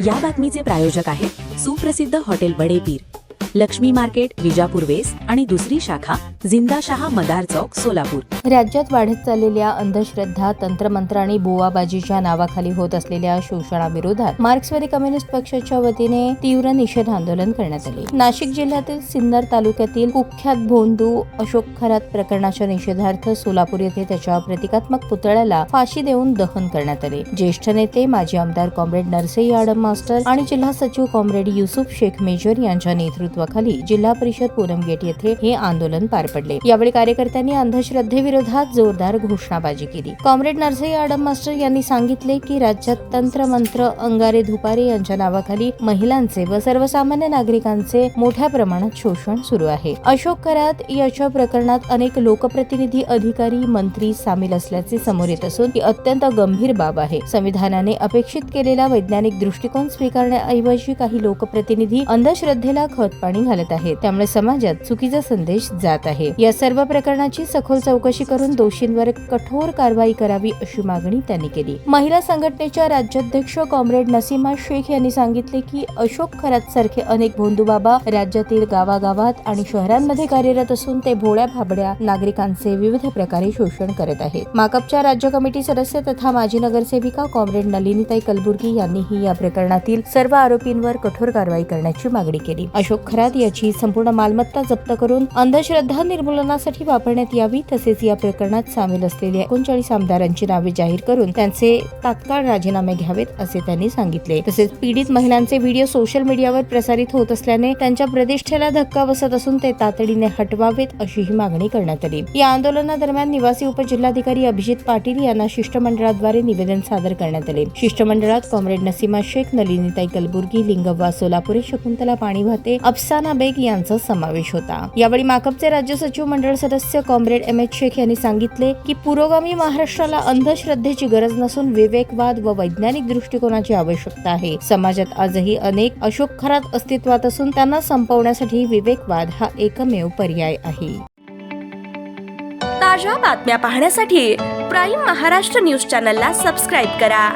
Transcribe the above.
या बातमीचे प्रायोजक आहेत सुप्रसिद्ध hotel Badepeer, Laxmi market, Vijapur west आणि दुसरी शाखा जिंदाशहा मदार चौक, सोलापूर. राज्यात वाढत चाललेल्या अंधश्रद्धा, तंत्रमंत्र आणि बुवाबाजीच्या नावाखाली होत असलेल्या शोषणाविरोधात मार्क्सवादी कम्युनिस्ट पक्षाच्या वतीने तीव्र निषेध आंदोलन करण्यात आले. नाशिक जिल्ह्यातील सिन्नर तालुक्यातील कुख्यात भोंदू अशोक खरात प्रकरणाच्या निषेधार्थ सोलापूर येथे त्याच्या प्रतिकात्मक पुतळ्याला फाशी देऊन दहन करण्यात आले. ज्येष्ठ नेते माजी आमदार कॉम्रेड नरसई आडम मास्टर आणि जिल्हा सचिव कॉम्रेड युसुफ शेख मेजर यांच्या नेतृत्वाखाली जिल्हा परिषद पूनम गेट येथे हे आंदोलन पार पडले. यावेळी कार्यकर्त्यांनी अंधश्रद्धेविरोधात जोरदार घोषणाबाजी केली. कॉम्रेड नरसई आडम मास्टर यांनी सांगितले की राज्यात तंत्रमंत्र अंगारे धुपारे यांच्या नावाखाली महिलांचे व सर्वसामान्य नागरिकांचे मोठ्या प्रमाणात शोषण सुरू आहे. अशोक खरात याच्या प्रकरणात अनेक लोकप्रतिनिधी, अधिकारी, मंत्री सामील असल्याचे समोर येत असून ही अत्यंत गंभीर बाब आहे. संविधानाने अपेक्षित केलेला वैज्ञानिक दृष्टिकोन स्वीकारण्याऐवजी काही लोकप्रतिनिधी अंधश्रद्धेला खतपाणी घालत आहेत. त्यामुळे समाजात चुकीचा संदेश जात आहे. या सर्व प्रकरणाची सखोल चौकशी करून दोषींवर कठोर कारवाई करावी अशी मागणी त्यांनी केली. महिला संघटनेच्या राज्याध्यक्ष कॉम्रेड नसीमा शेख यांनी सांगितले की अशोक खरात सारखे अनेक भोंदू बाबा राज्यातील गावागावात आणि शहरांमध्ये कार्यरत असून ते भोळ्या भाबड्या नागरिकांचे विविध प्रकारे शोषण करत आहेत. माकपच्या राज्य कमिटी सदस्य तथा माजी नगरसेविका कॉम्रेड नलिनीताई कलबुर्गी यांनीही या प्रकरणातील सर्व आरोपींवर कठोर कारवाई करण्याची मागणी केली. अशोक खरात याची संपूर्ण मालमत्ता जप्त करून अंधश्रद्धा निर्मूलनासाठी वापरण्यात यावी. तसेच या प्रकरणात सामील असलेल्या 39 आमदारांची नावे जाहीर करून त्यांचे तात्काळ राजीनामे घ्यावेत असे त्यांनी सांगितले. तसेच पीडित महिलांचे व्हिडिओ सोशल मीडियावर प्रसारित होत असल्याने त्यांच्या प्रतिष्ठेला धक्का बसत असून ते तातडीने हटवावेत अशीही मागणी करण्यात आली. या आंदोलनादरम्यान निवासी उपजिल्हाधिकारी अभिजित पाटील यांना शिष्टमंडळाद्वारे निवेदन सादर करण्यात आले. शिष्टमंडळात कॉम्रेड नसीमा शेख, नलिनीताई कलबुर्गी, लिंगव्वा सोलापुरे, शकुंतला पाणीभाते, अफसाना बेग यांचा समावेश होता. यावेळी माकपचे राज्य सचिव मंडळ सदस्य कॉम्रेड एम.एच. शेख यांनी सांगितले की पुरोगामी महाराष्ट्राला अंधश्रद्धेची गरज नसून विवेकवाद व वैज्ञानिक दृष्टिकोनाची आवश्यकता आहे. समाजात आजही अनेक अशोक खरात अस्तित्वात असून त्यांना संपवण्यासाठी विवेकवाद हा एकमेव पर्याय आहे. ताज्या बातम्या पाहण्यासाठी प्राईम महाराष्ट्र न्यूज चॅनलला सबस्क्राईब करा.